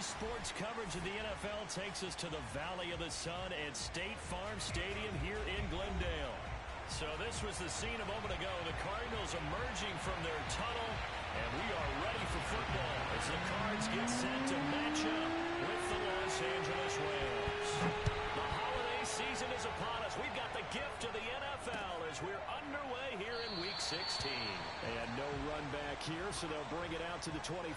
sports coverage of the NFL takes us to the Valley of the Sun at State Farm Stadium here in Glendale. So this was the scene a moment ago. The Cardinals emerging from their tunnel, and we are ready for football as the Cards get set to match up with the Los Angeles Rams. The holiday season is upon us. We've got the gift of the NFL as we're underway here in Week 16. And no run back here, so they'll bring it out to the 25.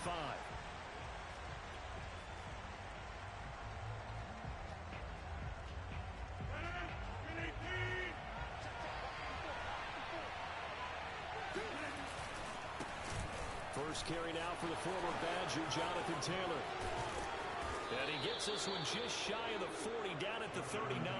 First carry now for the former Badger, Jonathan Taylor. And he gets this one just shy of the 40, down at the 39.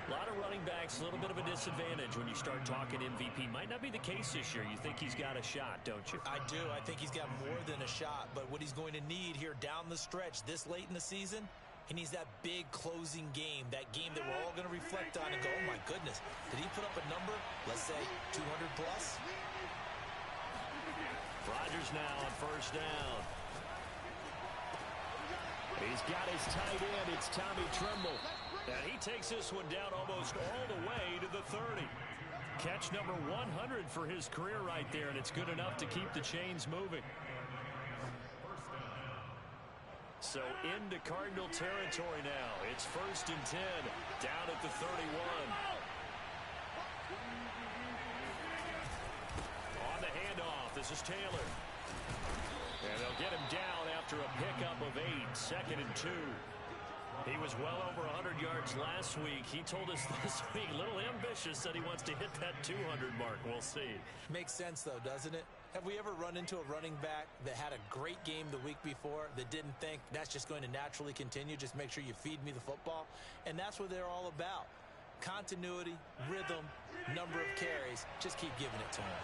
A lot of running backs, a little bit of a disadvantage when you start talking MVP. Might not be the case this year. You think he's got a shot, don't you? I do. I think he's got more than a shot. But what he's going to need here down the stretch this late in the season, he needs that big closing game, that game that we're all going to reflect on and go, oh, my goodness, did he put up a number, let's say, 200 plus? Rodgers now on first down. He's got his tight end. It's Tommy Tremble. And he takes this one down almost all the way to the 30. Catch number 100 for his career right there, and it's good enough to keep the chains moving. So into Cardinal territory now. It's 1st and 10, down at the 31. On the handoff, this is Taylor. And they'll get him down after a pickup of 8, 2nd and 2. He was well over 100 yards last week. He told us this week, a little ambitious, that he wants to hit that 200 mark. We'll see. Makes sense, though, doesn't it? Have we ever run into a running back that had a great game the week before that didn't think that's just going to naturally continue? Just make sure you feed me the football. And that's what they're all about. Continuity, rhythm, number of carries. Just keep giving it to him.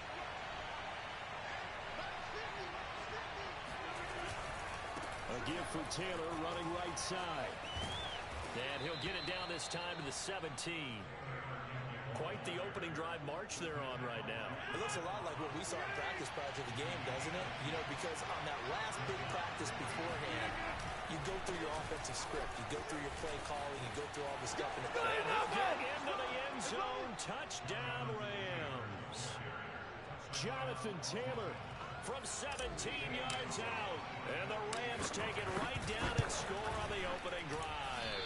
A give for Taylor running right side. And he'll get it down this time to the 17. Quite the opening drive march they're on right now. It looks a lot like what we saw in practice prior to the game, doesn't it? You know, because on that last big practice beforehand, you go through your offensive script. You go through your play calling. You go through all the stuff. And he'll get into the end zone. Touchdown, Rams. Jonathan Taylor from 17 yards out. And the Rams take it right down and score on the opening drive.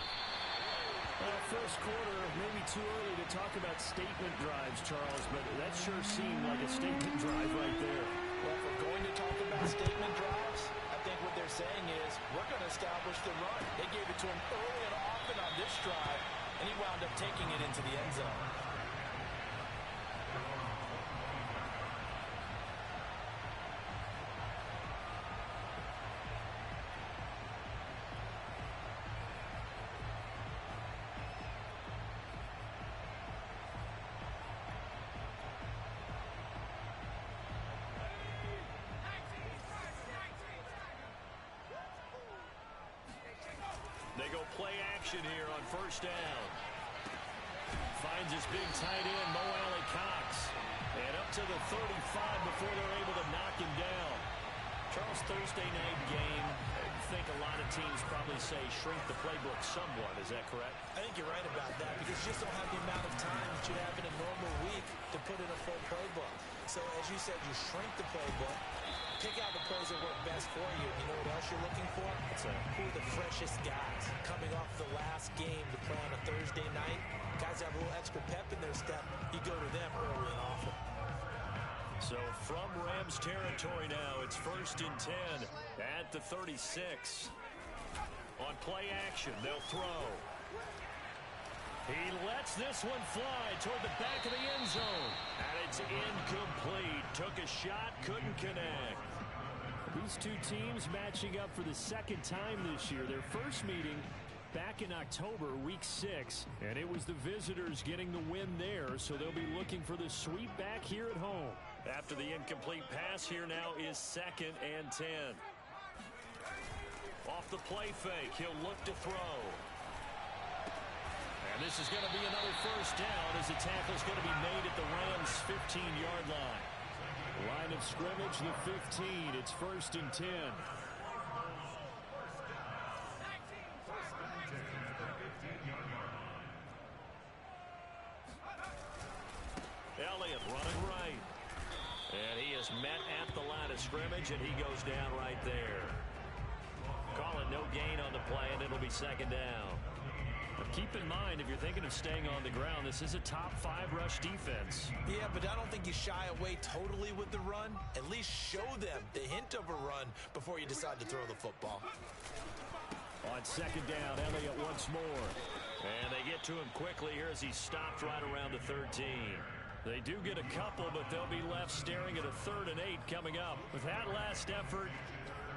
Well, first quarter, maybe too early to talk about statement drives, Charles, but that sure seemed like a statement drive right there. Well, if we're going to talk about statement drives, I think what they're saying is we're going to establish the run. They gave it to him early and often on this drive, and he wound up taking it into the end zone. They go play action here on first down. Finds his big tight end, Mo Alley-Cox. And up to the 35 before they're able to knock him down. Charles, Thursday night game, I think a lot of teams probably say shrink the playbook somewhat. Is that correct? I think you're right about that because you just don't have the amount of time that you'd have in a normal week to put in a full playbook. So, as you said, you shrink the playbook. Pick out the plays that work best for you. You know what else you're looking for? Who are the freshest guys coming off the last game to play on a Thursday night? Guys have a little extra pep in their step. You go to them early and often. So from Rams territory now, it's 1st and 10 at the 36. On play action, they'll throw. He lets this one fly toward the back of the end zone. And it's incomplete. Took a shot, couldn't connect. These two teams matching up for the second time this year. Their first meeting back in October, week 6. And it was the visitors getting the win there, so they'll be looking for the sweep back here at home. After the incomplete pass, here now is 2nd and 10. Off the play fake, he'll look to throw. And this is going to be another first down as the tackle's going to be made at the Rams' 15-yard line. Line of scrimmage, the 15. It's 1st and 10. Elliott running right. And he is met at the line of scrimmage, and he goes down right there. Call it no gain on the play, and it'll be second down. But keep in mind, if you're thinking of staying on the ground, this is a top-5 rush defense. Yeah, but I don't think you shy away totally with the run. At least show them the hint of a run before you decide to throw the football. On second down, Elliott once more. And they get to him quickly here as he's stopped right around the 13. They do get a couple, but they'll be left staring at a 3rd and 8 coming up. With that last effort,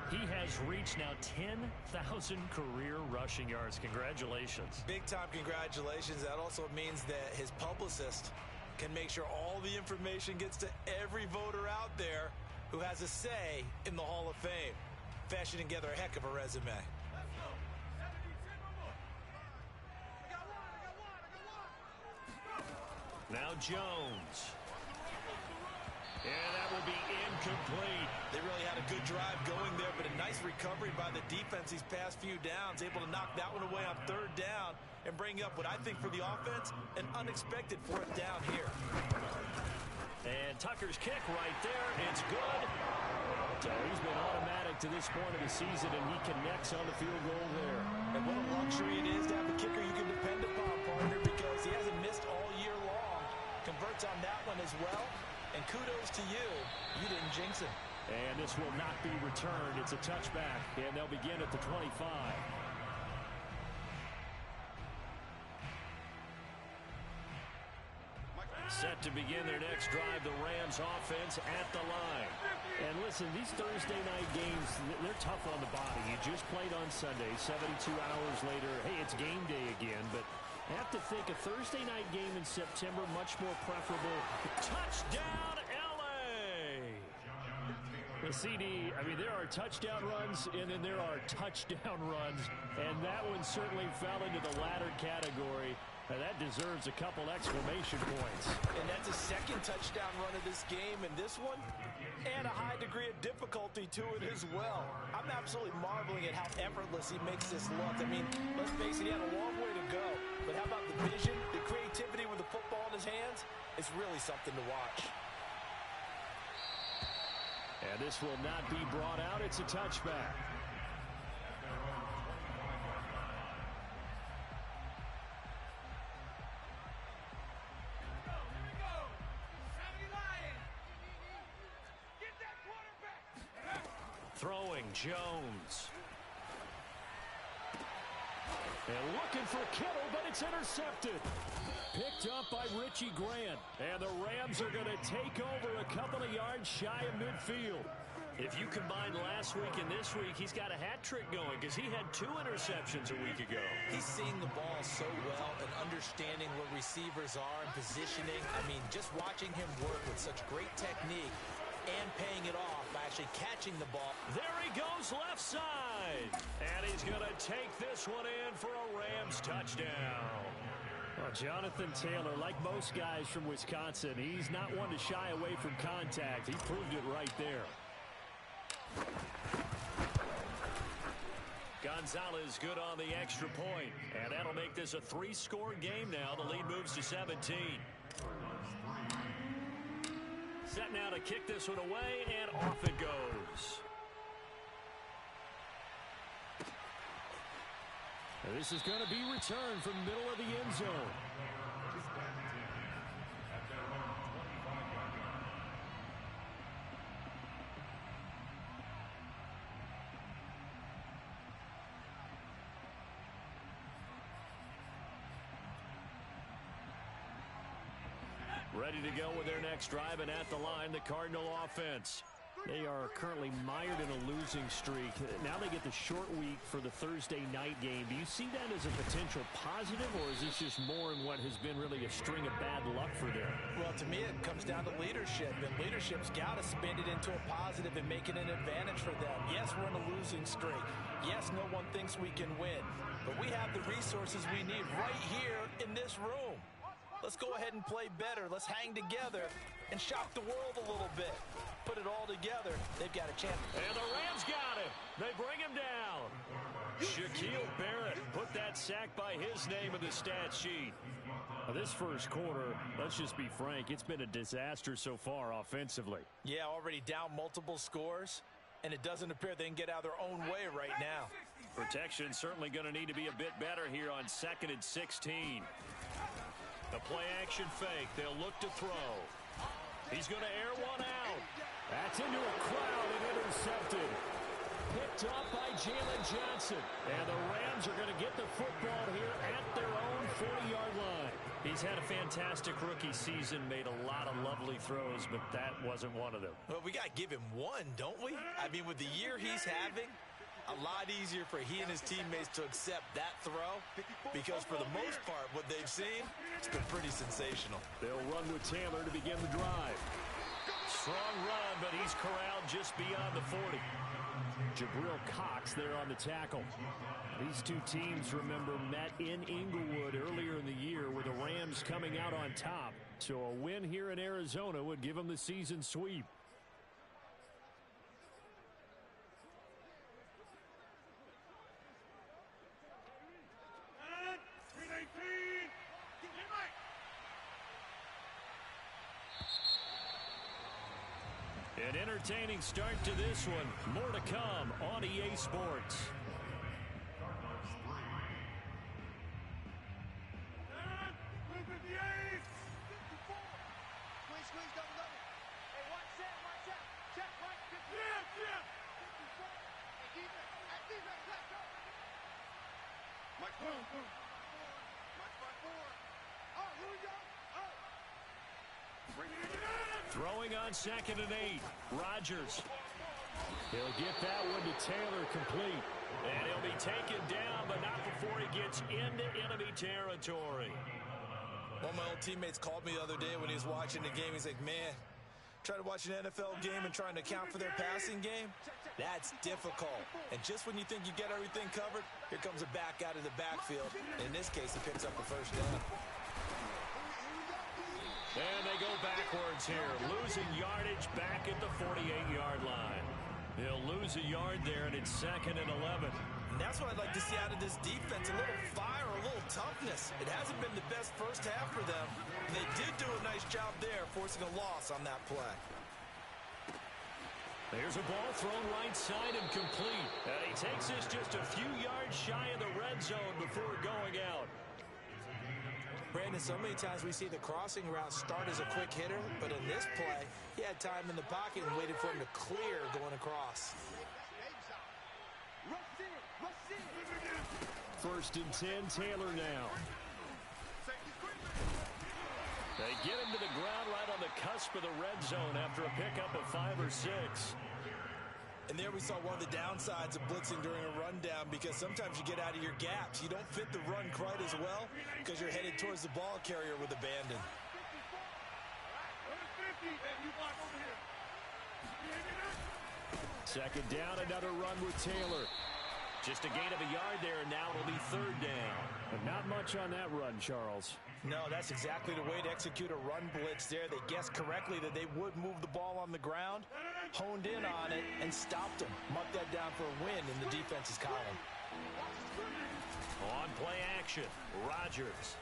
he has reached now 10,000 career rushing yards. Congratulations. Big-time congratulations. That also means that his publicist can make sure all the information gets to every voter out there who has a say in the Hall of Fame. Fashioning together a heck of a resume. Now Jones. And that will be incomplete. They really had a good drive going there, but a nice recovery by the defense these past few downs, able to knock that one away on 3rd down and bring up what I think for the offense, an unexpected 4th down here. And Tucker's kick right there. It's good. So he's been automatic to this point of the season, and he connects on the field goal there. And what a luxury it is to have a kicker you can depend upon, partner, because he hasn't missed all year long. Converts on that one as well. And kudos to you. You didn't jinx him. And this will not be returned. It's a touchback, and they'll begin at the 25. Set to begin their next drive, the Rams offense at the line. And listen, these Thursday night games, they're tough on the body. You just played on Sunday, 72 hours later. Hey, it's game day again, but I have to think a Thursday night game in September much more preferable. Touchdown, L.A. The CD, I mean, there are touchdown runs, and then there are touchdown runs, and that one certainly fell into the latter category. And that deserves a couple exclamation points. And that's a second touchdown run of this game, and this one, and a high degree of difficulty to it as well. I'm absolutely marveling at how effortless he makes this look. I mean, let's face it, he had a long way to go. But how about the vision, the creativity with the football in his hands? It's really something to watch. And this will not be brought out. It's a touchback. Throwing Jones. And looking for Kittle, but it's intercepted. Picked up by Richie Grant. And the Rams are going to take over a couple of yards shy of midfield. If you combine last week and this week, he's got a hat trick going because he had 2 interceptions a week ago. He's seeing the ball so well and understanding where receivers are and positioning. I mean, just watching him work with such great technique and paying it off by actually catching the ball. There he goes left side. And he's going to take this one in for a Rams touchdown. Well, Jonathan Taylor, like most guys from Wisconsin, he's not one to shy away from contact. He proved it right there. Gonzalez good on the extra point. And that'll make this a 3-score game now. The lead moves to 17. Set now to kick this one away, and off it goes. And this is going to be returned from the middle of the end zone. Ready to go with their next drive, and at the line, the Cardinal offense. They are currently mired in a losing streak. Now they get the short week for the Thursday night game. Do you see that as a potential positive, or is this just more in what has been really a string of bad luck for them? Well, to me, it comes down to leadership, and leadership's got to spin it into a positive and make it an advantage for them. Yes, we're in a losing streak. Yes, no one thinks we can win, but we have the resources we need right here in this room. Let's go ahead and play better. Let's hang together and shock the world a little bit. Put it all together. They've got a chance. And the Rams got him. They bring him down. Shaquille Barrett put that sack by his name in the stat sheet. This first quarter, let's just be frank, it's been a disaster so far offensively. Yeah, already down multiple scores, and it doesn't appear they can get out of their own way right now. Protection certainly going to need to be a bit better here on 2nd and 16. The play-action fake. They'll look to throw. He's going to air one out. That's into a crowd and intercepted. Picked up by Jalen Johnson. And the Rams are going to get the football here at their own 40-yard line. He's had a fantastic rookie season, made a lot of lovely throws, but that wasn't one of them. Well, we got to give him one, don't we? I mean, with the year he's having, a lot easier for he and his teammates to accept that throw because for the most part, what they've seen, it's been pretty sensational. They'll run with Taylor to begin the drive. Strong run, but he's corralled just beyond the 40. Jabril Cox there on the tackle. These two teams, remember, met in Inglewood earlier in the year with the Rams coming out on top. So a win here in Arizona would give them the season sweep. An entertaining start to this one. More to come on EA Sports. Throwing on 2nd and 8. Rodgers. He'll get that one to Taylor complete. And he'll be taken down, but not before he gets into enemy territory. One of my old teammates called me the other day when he was watching the game. He's like, man, trying to watch an NFL game and trying to account for their passing game, that's difficult. And just when you think you get everything covered, here comes a back out of the backfield. In this case, he picks up a first down. And they go backwards here, losing yardage back at the 48-yard line. They'll lose a yard there, and it's 2nd and 11. And that's what I'd like to see out of this defense, a little fire, a little toughness. It hasn't been the best first half for them. They did do a nice job there, forcing a loss on that play. There's a ball thrown right side and complete. And he takes this just a few yards shy of the red zone before going out. Brandon, so many times we see the crossing route start as a quick hitter, but in this play, he had time in the pocket and waited for him to clear going across. 1st and 10, Taylor now. They get him to the ground right on the cusp of the red zone after a pickup of 5 or 6. And there we saw one of the downsides of blitzing during a rundown because sometimes you get out of your gaps. You don't fit the run quite as well because you're headed towards the ball carrier with abandon. Second down, another run with Taylor. Just a gain of a yard there, and now it'll be 3rd down. But not much on that run, Charles. No, that's exactly the way to execute a run blitz there. They guessed correctly that they would move the ball on the ground, honed in on it, and stopped them. Mark that down for a win in the defense's column. On play action, Rodgers.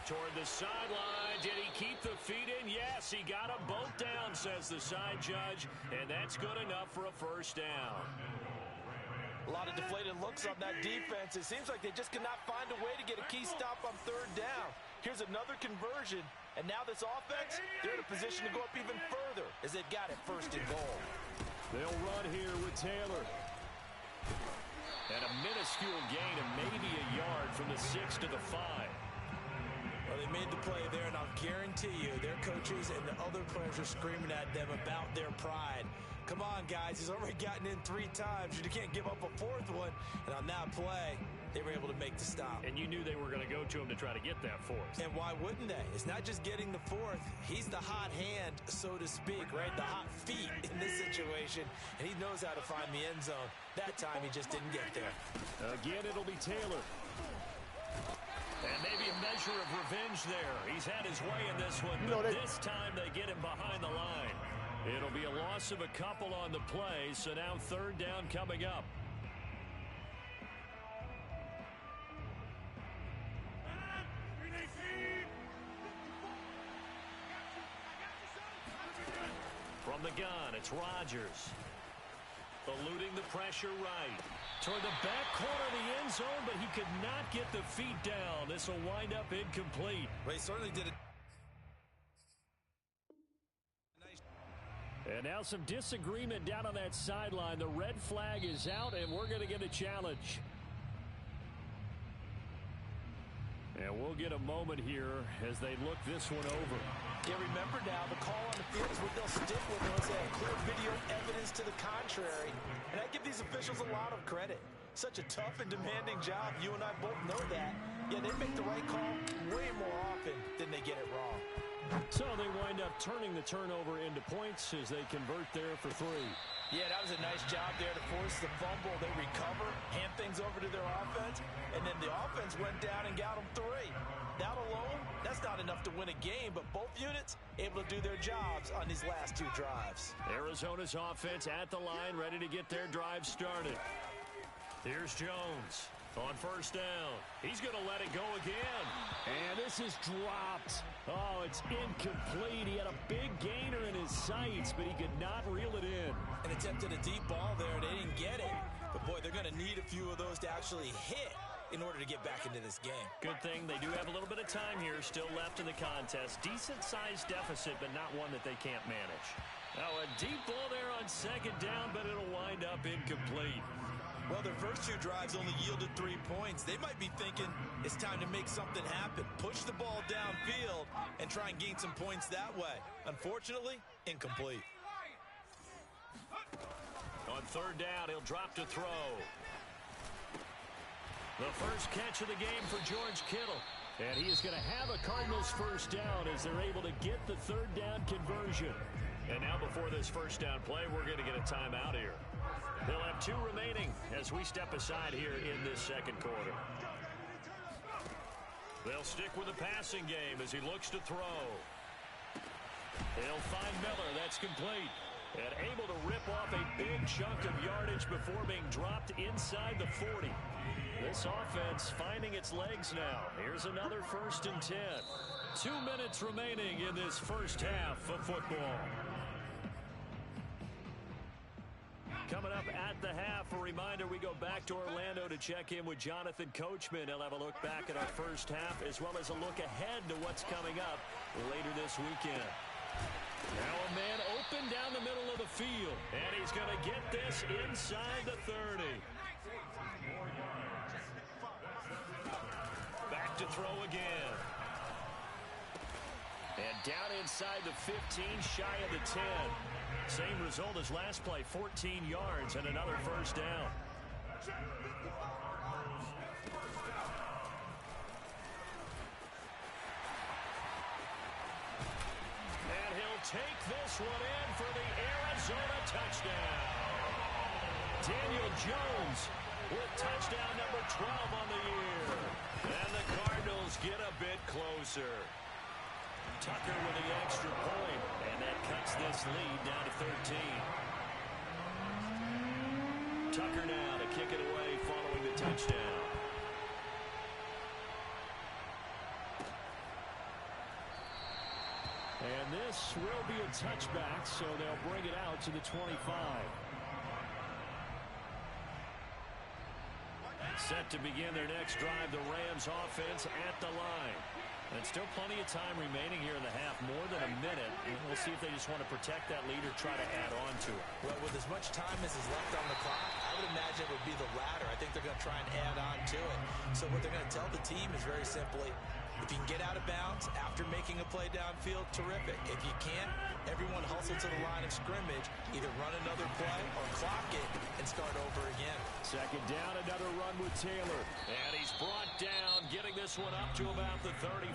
Toward the sideline. Did he keep the feet in? Yes, he got them both down, says the side judge, and that's good enough for a first down. A lot of deflated looks on that defense. It seems like they just cannot find a way to get a key stop on 3rd down. Here's another conversion, and now this offense, they're in a position to go up even further as they've got it 1st and goal. They'll run here with Taylor. And a minuscule gain of maybe a yard from the 6 to the 5. Well, they made the play there, and I'll guarantee you their coaches and the other players are screaming at them about their pride. Come on, guys. He's already gotten in 3 times. You can't give up a 4th one. And on that play, they were able to make the stop. And you knew they were going to go to him to try to get that 4th. And why wouldn't they? It's not just getting the 4th. He's the hot hand, so to speak, right? The hot feet in this situation. And he knows how to find the end zone. That time, he just didn't get there. Again, it'll be Taylor. And maybe a measure of revenge there. He's had his way in this one, but this time they get him behind the line. It'll be a loss of a couple on the play, so now 3rd down coming up. the gun, it's Rodgers. Eluding the pressure right. Toward the back corner of the end zone, but he could not get the feet down. This will wind up incomplete. Well, he certainly did it. And now some disagreement down on that sideline. The red flag is out, and we're going to get a challenge. And we'll get a moment here as they look this one over. Yeah, remember now, the call on the field is what they'll stick with unless they have clear video evidence to the contrary. And I give these officials a lot of credit. Such a tough and demanding job. You and I both know that. Yeah, they make the right call way more often than they get it wrong. So they wind up turning the turnover into points as they convert there for 3. Yeah, that was a nice job there to force the fumble. They recover, hand things over to their offense, and then the offense went down and got them 3. That alone, that's not enough to win a game, but both units able to do their jobs on these last 2 drives. Arizona's offense at the line, ready to get their drive started. Here's Jones on first down. He's going to let it go again. And this is dropped. Oh, it's incomplete. He had a big gainer in his sights, but he could not reel it in. And attempted a deep ball there. They didn't get it. But, boy, they're going to need a few of those to actually hit in order to get back into this game. Good thing they do have a little bit of time here still left in the contest. Decent-sized deficit, but not one that they can't manage. Now, a deep ball there on second down, but it'll wind up incomplete. Well, their first 2 drives only yielded 3 points. They might be thinking it's time to make something happen. Push the ball downfield and try and gain some points that way. Unfortunately, incomplete. On third down, he'll drop to throw. The first catch of the game for George Kittle. And he is going to have a Cardinals first down as they're able to get the third down conversion. And now before this first down play, we're going to get a timeout here. They'll have 2 remaining as we step aside here in this second quarter. They'll stick with the passing game as he looks to throw. They'll find Miller. That's complete. And able to rip off a big chunk of yardage before being dropped inside the 40. This offense finding its legs now. Here's another 1st and 10. 2 minutes remaining in this first half of football. Coming up at the half, a reminder, we go back to Orlando to check in with Jonathan Coachman. He'll have a look back at our first half as well as a look ahead to what's coming up later this weekend. Now a man open down the middle of the field, and he's going to get this inside the 30. Back to throw again. And down inside the 15, shy of the 10. Same result as last play, 14 yards and another first down. And he'll take this one in for the Arizona touchdown. Daniel Jones with touchdown number 12 on the year. And the Cardinals get a bit closer. Tucker with the extra point, and that cuts this lead down to 13. Tucker now to kick it away following the touchdown. And this will be a touchback, so they'll bring it out to the 25. Set to begin their next drive, the Rams offense at the line. And still plenty of time remaining here in the half, more than a minute. We'll see if they just want to protect that lead or try to add on to it. Well, with as much time as is left on the clock, I would imagine it would be the latter. I think they're going to try and add on to it. So what they're going to tell the team is very simply, if you can get out of bounds after making a play downfield, terrific. If you can't, everyone hustle to the line of scrimmage, either run another play or clock it and start over again. Second down, another run with Taylor. And he's brought down, getting this one up to about the 35.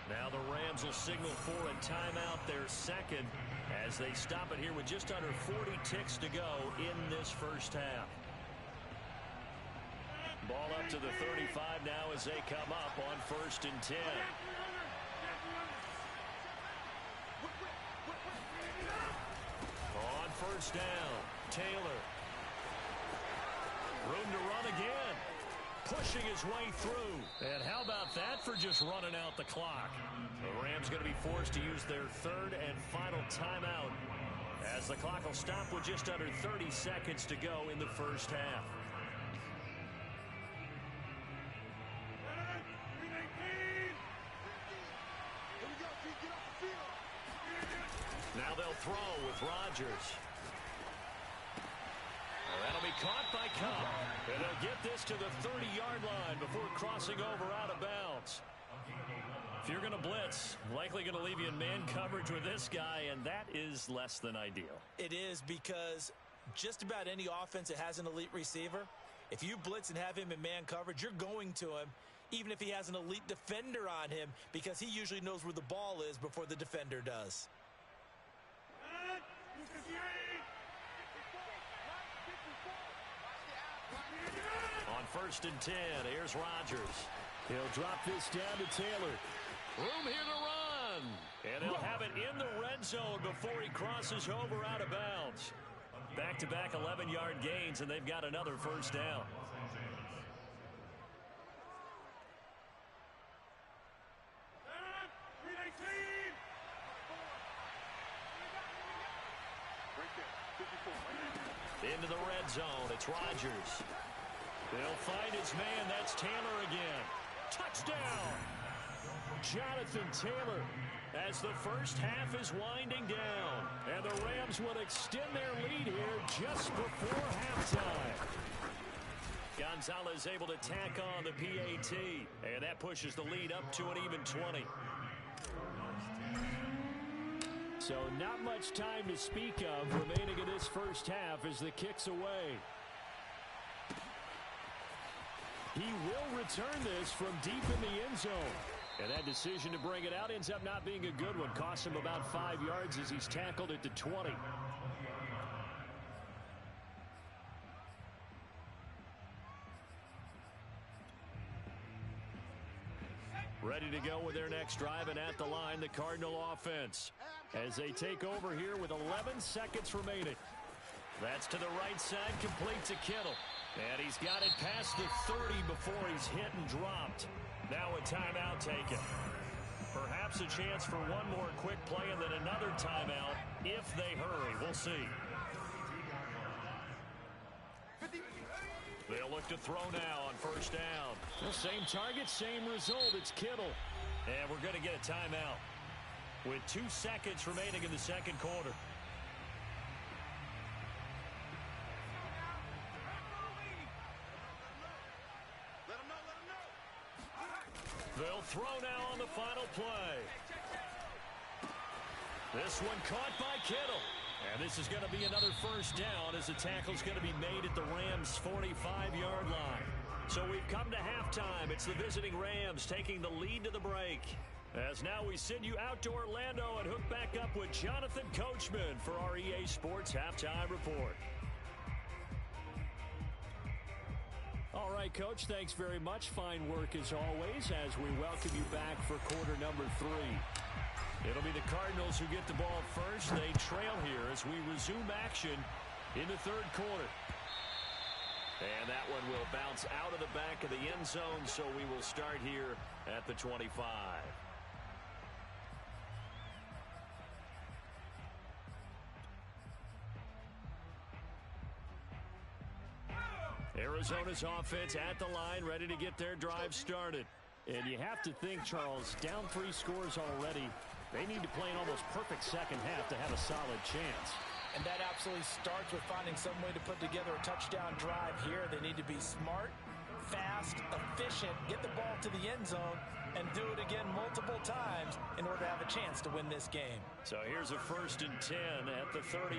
Now the Rams will signal for a timeout, their second, as they stop it here with just under 40 ticks to go in this first half. Ball up to the 35 now as they come up on 1st and 10. On 1st down, Taylor. Room to run again. pushing his way through. And how about that for just running out the clock? The Rams going to be forced to use their third and final timeout, as the clock will stop with just under 30 seconds to go in the first half. Now they'll throw with Rodgers. That'll be caught by Cobb. And they'll get this to the 30-yard line before crossing over out of bounds. If you're going to blitz, likely going to leave you in man coverage with this guy, and that is less than ideal. It is, because just about any offense that has an elite receiver, if you blitz and have him in man coverage, you're going to him, even if he has an elite defender on him, because he usually knows where the ball is before the defender does. On 1st and 10, here's Rodgers. He'll drop this down to Taylor. Room here to run. And he'll have it in the red zone before he crosses over out of bounds. Back-to-back 11-yard gains, and they've got another first down. Into the red zone, it's Rodgers. They'll find his man, that's Taylor again. Touchdown! Jonathan Taylor, as the first half is winding down. And the Rams would extend their lead here just before halftime. Gonzalez able to tack on the PAT, and that pushes the lead up to an even 20. So not much time to speak of remaining in this first half as the kick's away. He will return this from deep in the end zone. And that decision to bring it out ends up not being a good one. Costs him about 5 yards as he's tackled at the 20. Ready to go with their next drive, and at the line, the Cardinal offense, as they take over here with 11 seconds remaining. That's to the right side, complete to Kittle. And he's got it past the 30 before he's hit and dropped. Now a timeout taken. Perhaps a chance for one more quick play and then another timeout if they hurry. We'll see. They'll look to throw now on first down. The same target, same result. It's Kittle. And we're going to get a timeout with 2 seconds remaining in the second quarter. They'll throw now on the final play. This one caught by Kittle. And this is going to be another first down as the tackle's going to be made at the Rams' 45-yard line. So we've come to halftime. It's the visiting Rams taking the lead to the break. As now we send you out to Orlando and hook back up with Jonathan Coachman for our EA Sports Halftime Report. All right, Coach, thanks very much. Fine work as always as we welcome you back for quarter number 3. It'll be the Cardinals who get the ball first. They trail here as we resume action in the third quarter. And that one will bounce out of the back of the end zone, so we will start here at the 25. Arizona's offense at the line, ready to get their drive started. And you have to think, Charles, down 3 scores already. They need to play an almost perfect second half to have a solid chance. And that absolutely starts with finding some way to put together a touchdown drive here. They need to be smart, fast, efficient, get the ball to the end zone, and do it again multiple times in order to have a chance to win this game. So here's a 1st and 10 at the 38.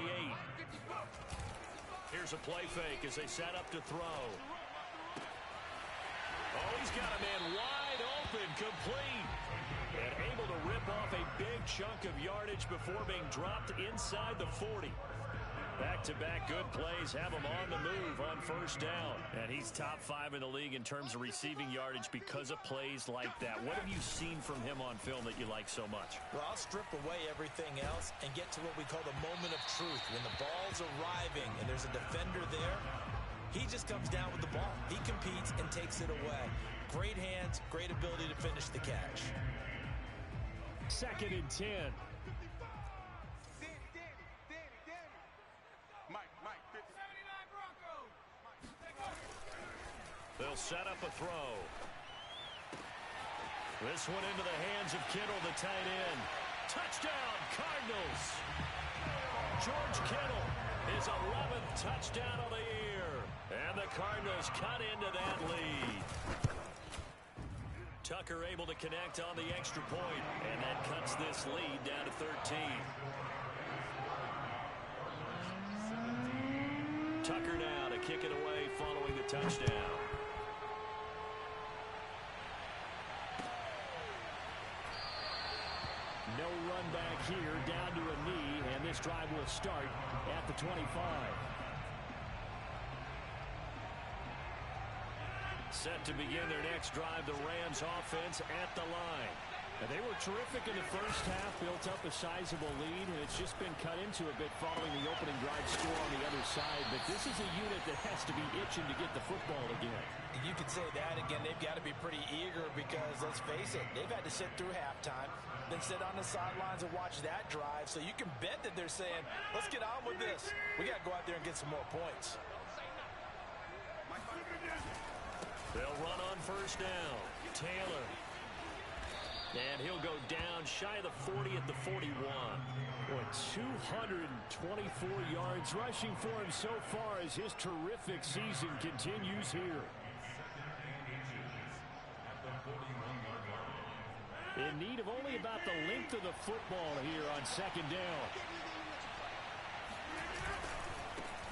Here's a play fake as they set up to throw. Oh, he's got a man wide open, complete. And able to rip off a big chunk of yardage before being dropped inside the 40. Back-to-back good plays have him on the move on first down. And he's top 5 in the league in terms of receiving yardage because of plays like that. What have you seen from him on film that you like so much? Well, I'll strip away everything else and get to what we call the moment of truth. When the ball's arriving and there's a defender there, He just comes down with the ball. He competes and takes it away. Great hands, great ability to finish the catch. 2nd and 10. They'll set up a throw. This one into the hands of Kittle, the tight end. Touchdown, Cardinals. George Kittle, his 11th touchdown of the year. And the Cardinals cut into that lead. Tucker able to connect on the extra point, and that cuts this lead down to 13. Tucker now to kick it away following the touchdown. No run back here, down to a knee, and this drive will start at the 25. Set to begin their next drive, the Rams offense at the line. And they were terrific in the first half, built up a sizable lead, and it's just been cut into a bit following the opening drive score on the other side. But this is a unit that has to be itching to get the football again. You could say that again. They've got to be pretty eager because, let's face it, they've had to sit through halftime, then sit on the sidelines and watch that drive. So you can bet that they're saying, let's get on with this. We got to go out there and get some more points. They'll run on first down. Taylor. And he'll go down shy of the 40 at the 41. Boy, 224 yards rushing for him so far as his terrific season continues here. In need of only about the length of the football here on 2nd down.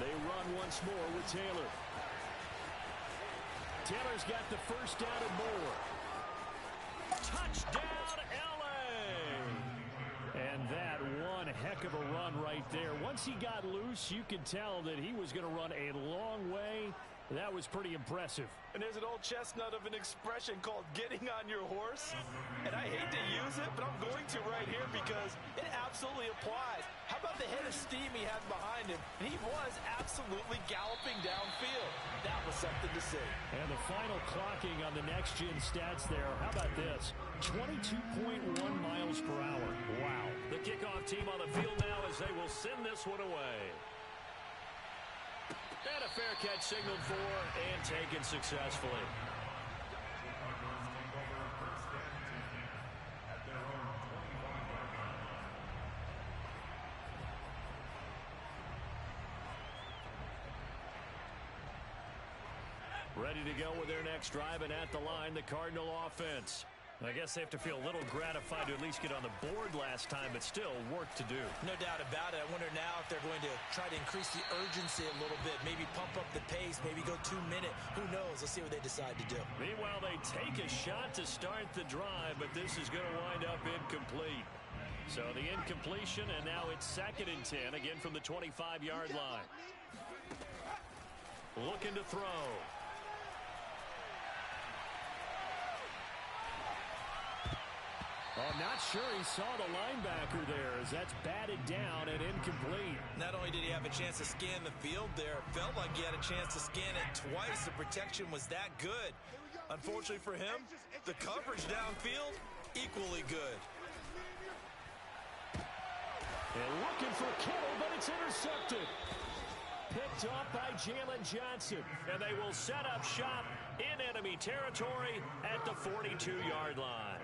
They run once more with Taylor. Taylor's got the first down and more. Touchdown, L.A. And that one heck of a run right there. Once he got loose, you could tell that he was going to run a long way. That was pretty impressive. And there's an old chestnut of an expression called getting on your horse. And I hate to use it, but I'm going to right here because it absolutely applies. How about the head of steam he had behind him? And he was absolutely galloping downfield. That was something to see. And the final clocking on the next-gen stats there. How about this? 22.1 miles per hour. Wow. The kickoff team on the field now as they will send this one away. And a fair catch signaled for and taken successfully. Ready to go with their next drive, and at the line, the Cardinal offense. I guess they have to feel a little gratified to at least get on the board last time, but still work to do. No doubt about it. I wonder now if they're going to try to increase the urgency a little bit, maybe pump up the pace, maybe go 2 minute. Who knows? Let's see what they decide to do. Meanwhile, they take a shot to start the drive, but this is going to wind up incomplete. So the incompletion, and now it's 2nd and 10, again from the 25-yard line. Looking to throw. Oh, not sure he saw the linebacker there as that's batted down and incomplete. Not only did he have a chance to scan the field there, it felt like he had a chance to scan it twice. The protection was that good. Unfortunately for him, the coverage downfield, equally good. And looking for Kittle, but it's intercepted. Picked off by Jalen Johnson. And they will set up shop in enemy territory at the 42-yard line.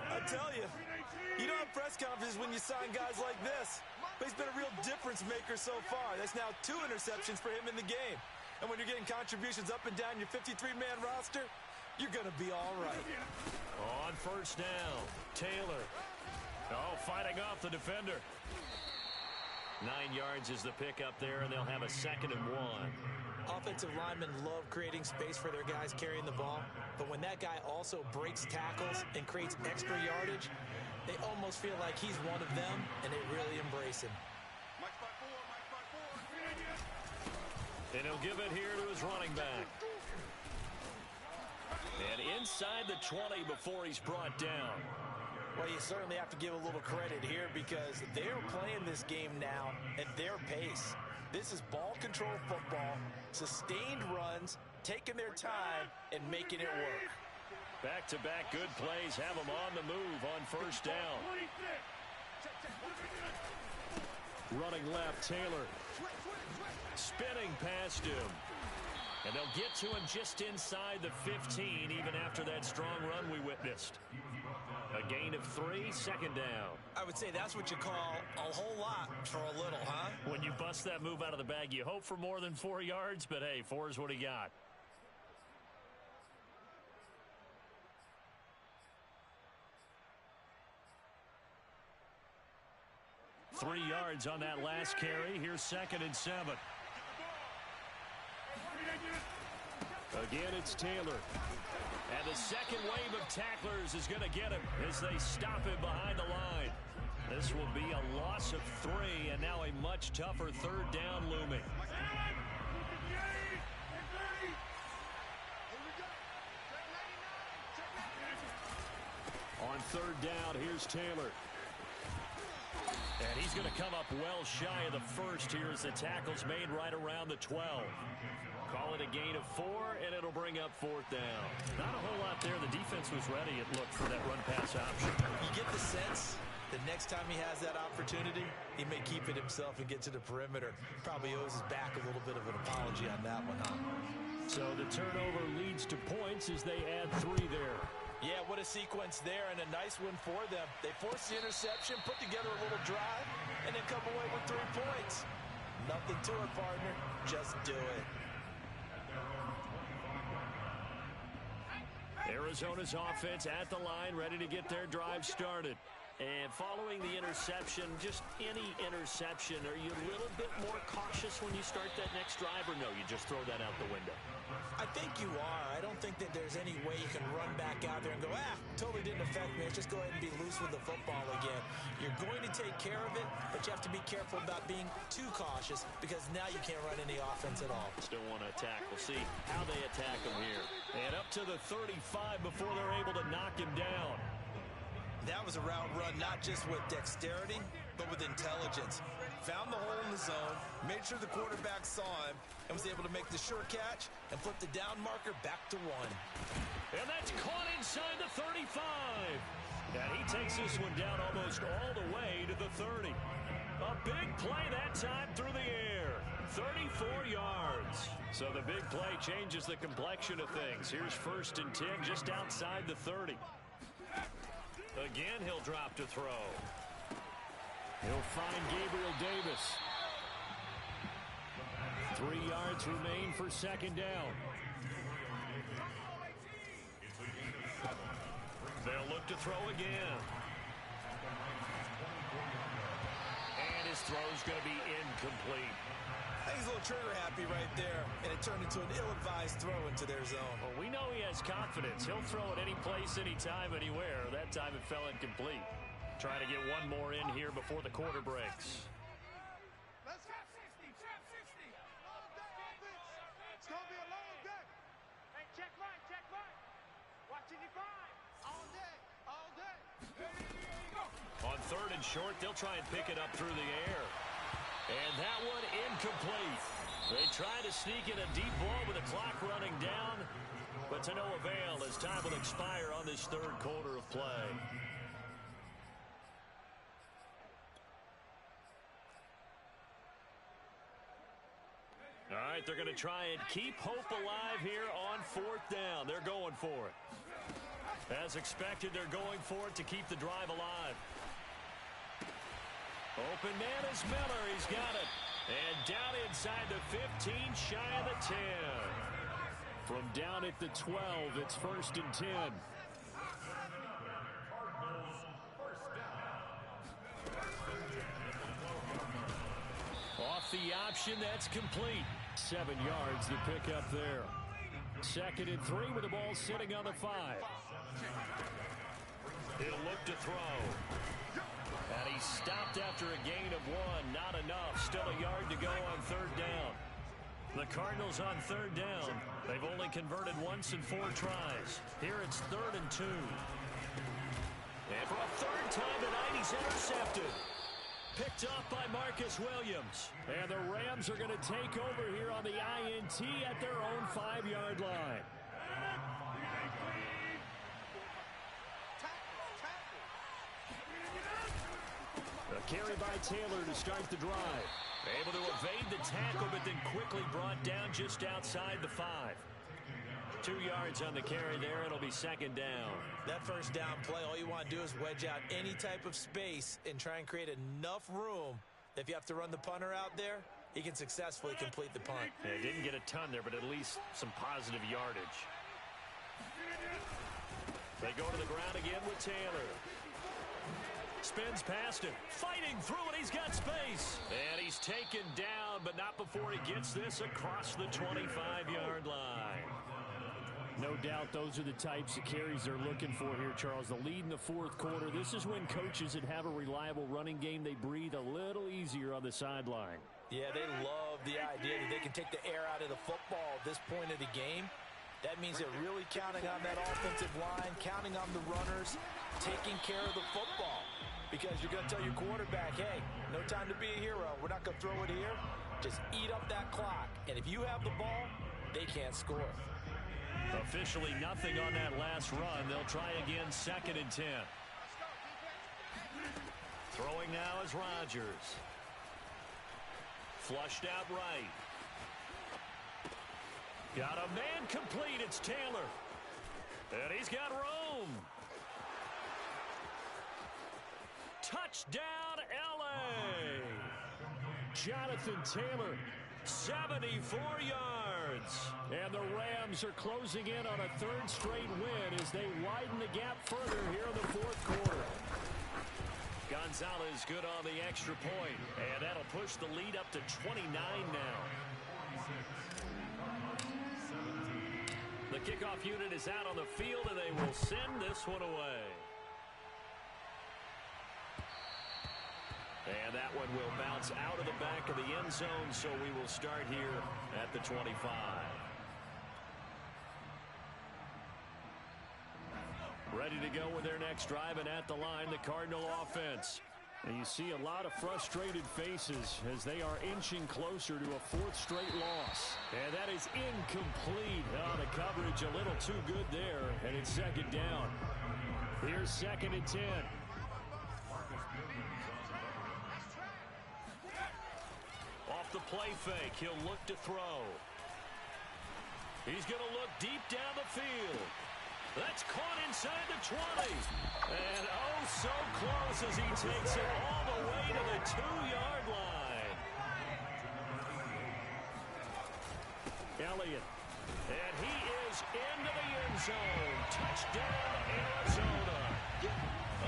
I tell you, you don't have press conferences when you sign guys like this. But he's been a real difference maker so far. That's now 2 interceptions for him in the game. And when you're getting contributions up and down your 53-man roster, you're going to be all right. On first down, Taylor. Oh, fighting off the defender. 9 yards is the pickup there, and they'll have a 2nd and 1. Offensive linemen love creating space for their guys carrying the ball, but when that guy also breaks tackles and creates extra yardage, they almost feel like he's one of them, and they really embrace him. And he'll give it here to his running back. And inside the 20 before he's brought down. Well, you certainly have to give a little credit here because they're playing this game now at their pace. This is ball control football, sustained runs, taking their time, and making it work. Back-to-back good plays have them on the move on first down. Running left, Taylor. Spinning past him. And they'll get to him just inside the 15, even after that strong run we witnessed. A gain of 3, second down. I would say that's what you call a whole lot for a little, huh? When you bust that move out of the bag, you hope for more than 4 yards, but hey, 4 is what he got. Three yards on that last carry. Here's 2nd and 7. Again, it's Taylor. And the second wave of tacklers is going to get him as they stop him behind the line. This will be a loss of 3, and now a much tougher third down looming. On third down, here's Taylor. And he's going to come up well shy of the first here as the tackle's made right around the 12. Call it a gain of 4, and it'll bring up 4th down. Not a whole lot there. The defense was ready, it looked, for that run-pass option. You get the sense the next time he has that opportunity, he may keep it himself and get to the perimeter. Probably owes his back a little bit of an apology on that one, huh? So the turnover leads to points as they add 3 there. Yeah, what a sequence there, and a nice one for them. They force the interception, put together a little drive, and then come away with 3 points. Nothing to it, partner. Just do it. Arizona's offense at the line, ready to get their drive started. And following the interception, just any interception, are you a little bit more cautious when you start that next drive, or no, you just throw that out the window? I think you are. I don't think that there's any way you can run back out there and go, totally didn't affect me. Let's just go ahead and be loose with the football again. You're going to take care of it, but you have to be careful about being too cautious because now you can't run any offense at all. Still want to attack. We'll see how they attack him here. And up to the 35 before they're able to knock him down. That was a route run, not just with dexterity, but with intelligence. Found the hole in the zone, made sure the quarterback saw him, and was able to make the sure catch and flip the down marker back to 1. And that's caught inside the 35. And he takes this one down almost all the way to the 30. A big play that time through the air. 34 yards. So the big play changes the complexion of things. Here's 1st and 10 just outside the 30. Again, he'll drop to throw. He'll find Gabriel Davis. 3 yards remain for 2nd down. They'll look to throw again. And his throw's going to be incomplete. I think he's a little trigger happy right there, and it turned into an ill-advised throw into their zone. Well, we know he has confidence. He'll throw it any place, anytime, anywhere. That time it fell incomplete. Trying to get one more in here before the quarter breaks. Let's go. 60, trap 60. Long day offense. It's going to be a long day. Hey, check right. Watching you find. All day. There you go. On 3rd and short, they'll try and pick it up through the air. And that one incomplete. They try to sneak in a deep ball with the clock running down, but to no avail as time will expire on this 3rd quarter of play. All right, they're going to try and keep hope alive here on 4th down. They're going for it. As expected, they're going for it to keep the drive alive. Open man is Miller. He's got it. And down inside the 15, shy of the 10. From down at the 12, it's 1st and 10. Off the option, that's complete. 7 yards to pick up there. 2nd and 3 with the ball sitting on the 5. He'll look to throw. And he stopped after a gain of 1. Not enough. Still a yard to go on 3rd down. The Cardinals on 3rd down. They've only converted once in 4 tries. Here it's 3rd and 2. And for a 3rd time tonight, he's intercepted. Picked off by Marcus Williams. And the Rams are going to take over here on the INT at their own 5-yard line. A carry by Taylor to start the drive. Able to evade the tackle, but then quickly brought down just outside the 5. 2 yards on the carry there. It'll be second down. That first down play, all you want to do is wedge out any type of space and try and create enough room. If you have to run the punter out there, he can successfully complete the punt. Yeah, didn't get a ton there, but at least some positive yardage. They go to the ground again with Taylor. Spins past him, fighting through it. He's got space. And he's taken down, but not before he gets this across the 25-yard line. No doubt those are the types of carries they're looking for here, Charles. The lead in the fourth quarter. This is when coaches that have a reliable running game, they breathe a little easier on the sideline. Yeah, they love the idea that they can take the air out of the football at this point of the game. That means they're really counting on that offensive line, counting on the runners, taking care of the football. Because you're going to tell your quarterback, hey, no time to be a hero. We're not going to throw it here. Just eat up that clock. And if you have the ball, they can't score. Officially nothing on that last run. They'll try again, 2nd and 10. Throwing now is Rodgers. Flushed out right. Got a man complete. It's Taylor. And he's got room. Touchdown, L.A. Jonathan Taylor, 74 yards. And the Rams are closing in on a 3rd straight win as they widen the gap further here in the fourth quarter. Gonzalez good on the extra point. And that'll push the lead up to 29 now. The kickoff unit is out on the field, and they will send this one away. And that one will bounce out of the back of the end zone, so we will start here at the 25. Ready to go with their next drive, and at the line, the Cardinal offense. And you see a lot of frustrated faces as they are inching closer to a 4th straight loss. And that is incomplete. Oh, the coverage a little too good there, and it's 2nd down. Here's 2nd and 10. Off the play fake, he'll look to throw. He's going to look deep down the field. That's caught inside the 20. And oh, so close as he takes it all the way to the 2-yard line. Elliott. And he is into the end zone. Touchdown, Arizona.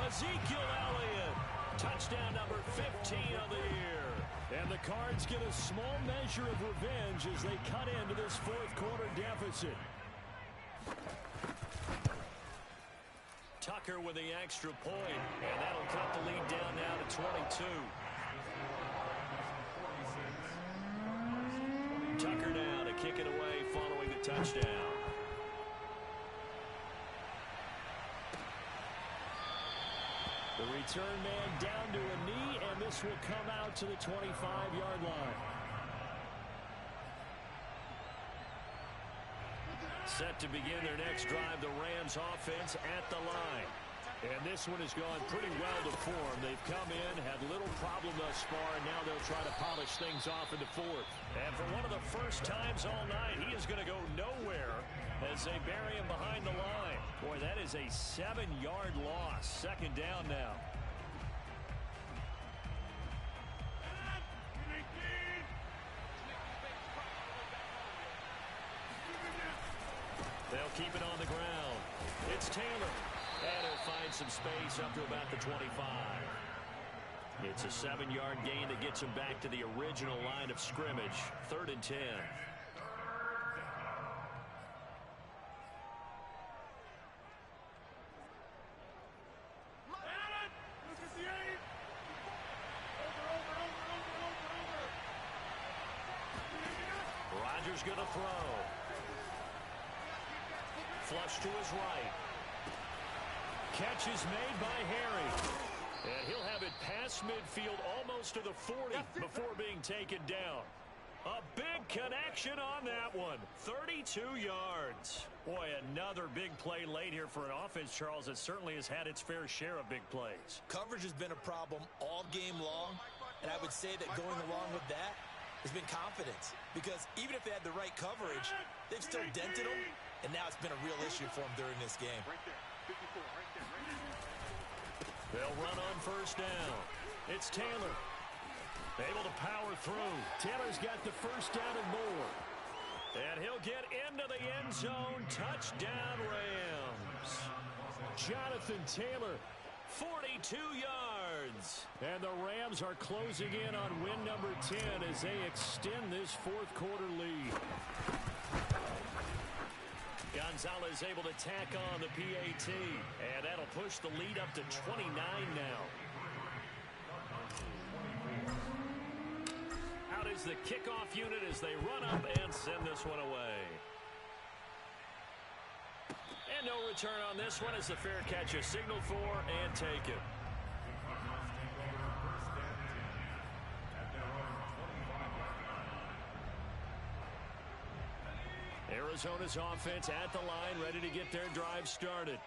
Ezekiel Elliott. Touchdown number 15 of the year. And the Cards get a small measure of revenge as they cut into this fourth quarter deficit. Tucker with the extra point, and that'll cut the lead down now to 22. Tucker now to kick it away following the touchdown. The return man down to a knee, and this will come out to the 25-yard line. Set to begin their next drive, the Rams offense at the line. And this one has gone pretty well to form. They've come in, had little problem thus far, and now they'll try to polish things off in the 4th. And for one of the first times all night, he is going to go nowhere as they bury him behind the line. Boy, that is a 7-yard loss. 2nd down now. They'll keep it on the ground. It's Taylor. And he'll find some space up to about the 25. It's a 7-yard gain that gets him back to the original line of scrimmage. 3rd and 10. Rodgers going to throw. Flush to his right. Catch is made by Harry. And he'll have it past midfield almost to the 40 before being taken down. A big connection on that one. 32 yards. Boy, another big play late here for an offense, Charles, that certainly has had its fair share of big plays. Coverage has been a problem all game long, and I would say that going along with that has been confidence. Because even if they had the right coverage, they've still dented them, and now it's been a real issue for them during this game. Right there. 54, right there, right there. They'll run on first down. It's Taylor. Able to power through. Taylor's got the first down and more. And he'll get into the end zone. Touchdown, Rams. Jonathan Taylor, 42 yards. And the Rams are closing in on win number 10 as they extend this fourth quarter lead. Gonzalez able to tack on the PAT. And that'll push the lead up to 29 now. Out is the kickoff unit as they run up and send this one away. And no return on this one as the fair catch is signaled for and taken. Arizona's offense at the line, ready to get their drive started.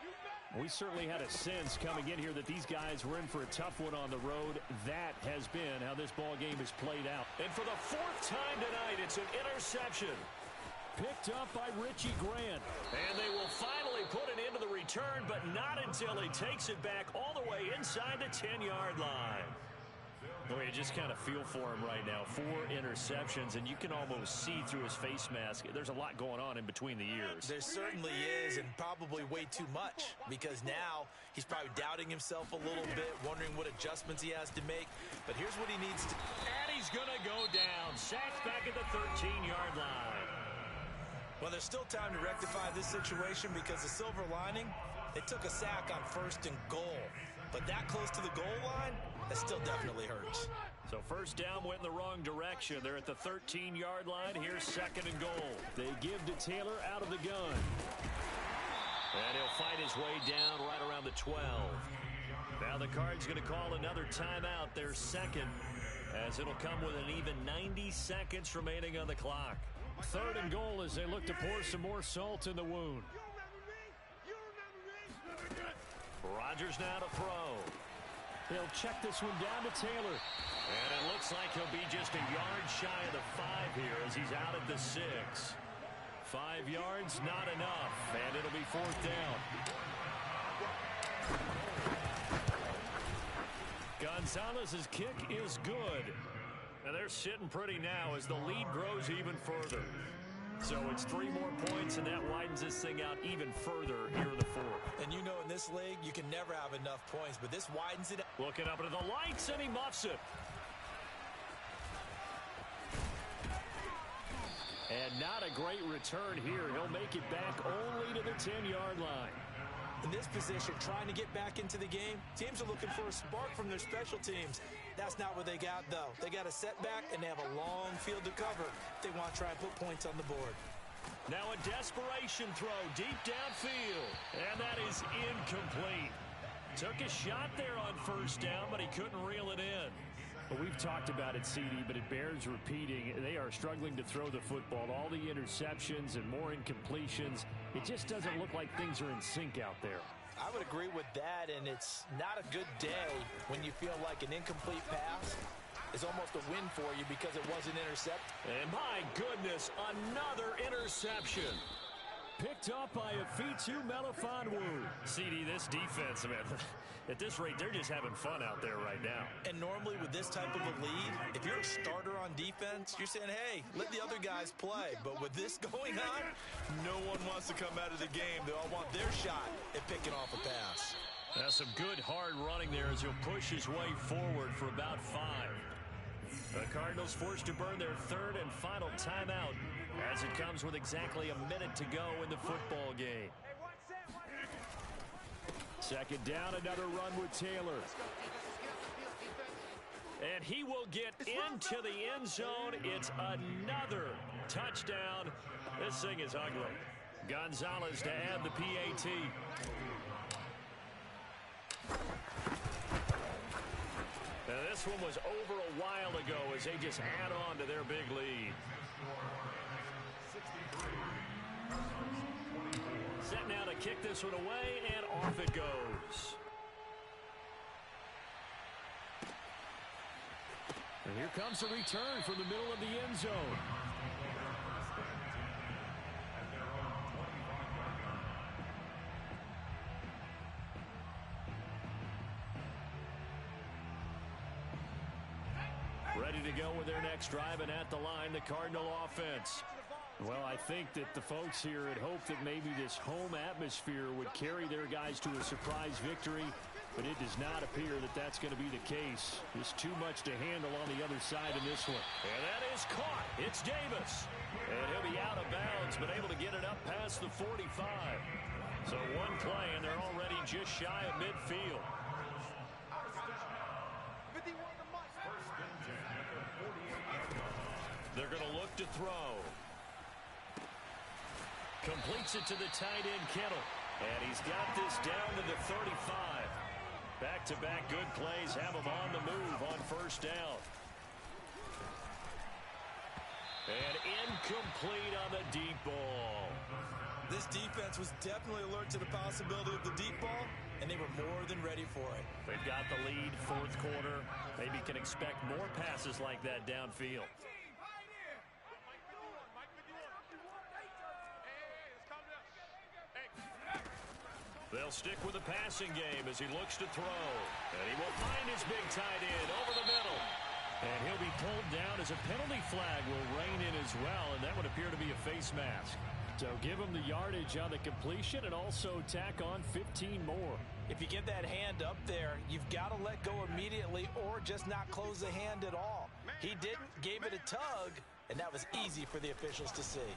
We certainly had a sense coming in here that these guys were in for a tough one on the road. That has been how this ball game has played out. And for the fourth time tonight, it's an interception. Picked up by Richie Grant. And they will finally put it into the return, but not until he takes it back all the way inside the 10-yard line. Boy, you just kind of feel for him right now. 4 interceptions, and you can almost see through his face mask. There's a lot going on in between the ears. There certainly is, and probably way too much, because now he's probably doubting himself a little bit, wondering what adjustments he has to make. But here's what he needs to... And he's going to go down. Sacked back at the 13-yard line. Well, there's still time to rectify this situation because the silver lining, they took a sack on first and goal. But that close to the goal line, that still definitely hurts. So first down went in the wrong direction. They're at the 13-yard line. Here's second and goal. They give to Taylor out of the gun. And he'll fight his way down right around the 12. Now the Cards going to call another timeout, their second, as it'll come with an even 90 seconds remaining on the clock. Third and goal as they look to pour some more salt in the wound. Rodgers now to throw. He'll check this one down to Taylor. And it looks like he'll be just a yard shy of the 5 here as he's out at the 6. 5 yards, not enough. And it'll be fourth down. Gonzalez's kick is good. And they're sitting pretty now as the lead grows even further. So it's 3 more points, and that widens this thing out even further here in the fourth. And you know in this league, you can never have enough points, but this widens it. Looking up into the lights, and he muffs it. And not a great return here. He'll make it back only to the 10-yard line. In this position, trying to get back into the game, teams are looking for a spark from their special teams. That's not what they got, though. They got a setback, and they have a long field to cover if they want to try and put points on the board. Now a desperation throw deep downfield, and that is incomplete. Took a shot there on first down, but he couldn't reel it in. Well, we've talked about it, CD, but it bears repeating. They are struggling to throw the football. All the interceptions and more incompletions. It just doesn't look like things are in sync out there. I would agree with that, and it's not a good day when you feel like an incomplete pass is almost a win for you because it wasn't intercepted. And my goodness, another interception. Picked up by Afitu Melifonwu. CD, this defense, man, at this rate, they're just having fun out there right now. And normally with this type of a lead, if you're a starter on defense, you're saying, hey, let the other guys play. But with this going on, no one wants to come out of the game. They all want their shot at picking off a pass. That's some good hard running there as he'll push his way forward for about 5. The Cardinals forced to burn their third and final timeout as it comes with exactly a minute to go in the football game. Second down, another run with Taylor. And he will get into the end zone. It's another touchdown. This thing is ugly. Gonzalez to add the PAT. This one was over a while ago as they just add on to their big lead. Set now to kick this one away, and off it goes. And here comes a return from the middle of the end zone. Ready to go with their next drive, and at the line, the Cardinal offense. Well, I think that the folks here had hoped that maybe this home atmosphere would carry their guys to a surprise victory, but it does not appear that that's going to be the case. There's too much to handle on the other side in this one. And that is caught. It's Davis. And he'll be out of bounds, but able to get it up past the 45. So one play, and they're already just shy of midfield. They're going to look to throw. Completes it to the tight end, Kittle. And he's got this down to the 35. Back-to-back good plays have him on the move on first down. And incomplete on the deep ball. This defense was definitely alert to the possibility of the deep ball, and they were more than ready for it. They've got the lead, fourth quarter. Maybe can expect more passes like that downfield. They'll stick with the passing game as he looks to throw. And he will find his big tight end over the middle. And he'll be pulled down as a penalty flag will rein in as well, and that would appear to be a face mask. So give him the yardage on the completion and also tack on 15 more. If you give that hand up there, you've got to let go immediately or just not close the hand at all. He didn't, gave it a tug, and that was easy for the officials to see.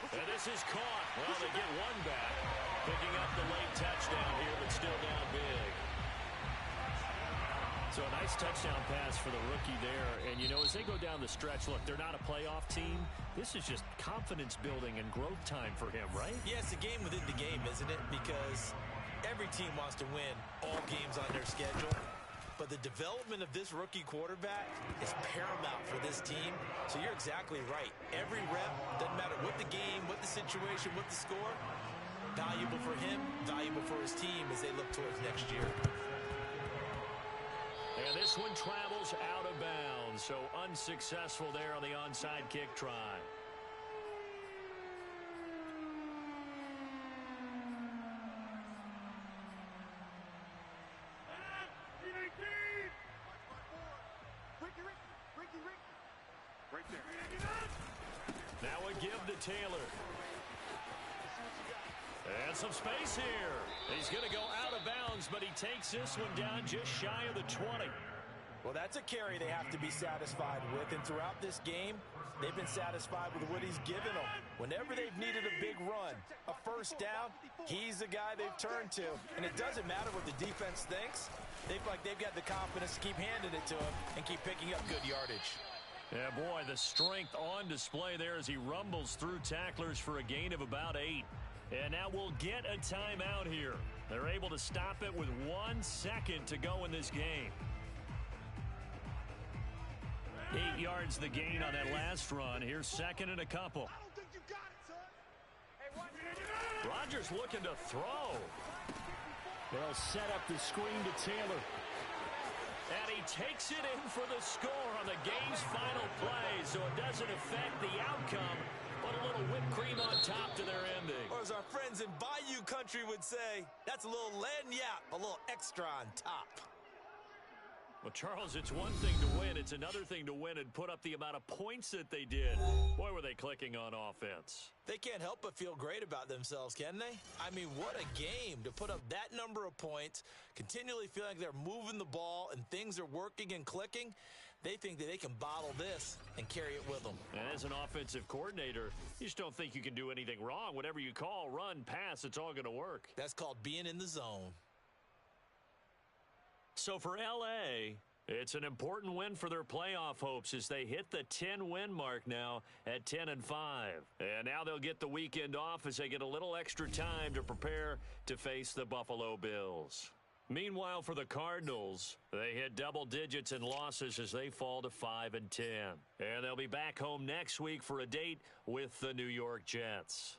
And this is caught. Well, they get one back. Picking up the late touchdown here, but still down big. So a nice touchdown pass for the rookie there. And, you know, as they go down the stretch, look, they're not a playoff team. This is just confidence building and growth time for him, right? Yeah, it's a game within the game, isn't it? Because every team wants to win all games on their schedule. But the development of this rookie quarterback is paramount for this team. So you're exactly right. Every rep, doesn't matter what the game, what the situation, what the score, valuable for him, valuable for his team as they look towards next year. And this one travels out of bounds. So unsuccessful there on the onside kick try. Now a give to Taylor. And some space here. He's going to go out of bounds, but he takes this one down just shy of the 20. Well, that's a carry they have to be satisfied with. And throughout this game, they've been satisfied with what he's given them. Whenever they've needed a big run, a first down, he's the guy they've turned to. And it doesn't matter what the defense thinks. They feel like they've got the confidence to keep handing it to him and keep picking up good yardage. Yeah, boy, the strength on display there as he rumbles through tacklers for a gain of about 8. And now we'll get a timeout here. They're able to stop it with 1 second to go in this game. 8 yards the gain on that last run. Here's second and a couple. Rodgers looking to throw. They'll set up the screen to Taylor. And he takes it in for the score on the game's final play, so it doesn't affect the outcome, but a little whipped cream on top to their ending. Or as our friends in Bayou Country would say, that's a little lagniappe, a little extra on top. Well, Charles, it's one thing to win. It's another thing to win and put up the amount of points that they did. Boy, were they clicking on offense. They can't help but feel great about themselves, can they? I mean, what a game to put up that number of points, continually feeling like they're moving the ball and things are working and clicking. They think that they can bottle this and carry it with them. And as an offensive coordinator, you just don't think you can do anything wrong. Whatever you call, run, pass, it's all going to work. That's called being in the zone. So for L.A., it's an important win for their playoff hopes as they hit the 10-win mark now at 10-5. And now they'll get the weekend off as they get a little extra time to prepare to face the Buffalo Bills. Meanwhile, for the Cardinals, they hit double digits in losses as they fall to 5-10. And they'll be back home next week for a date with the New York Jets.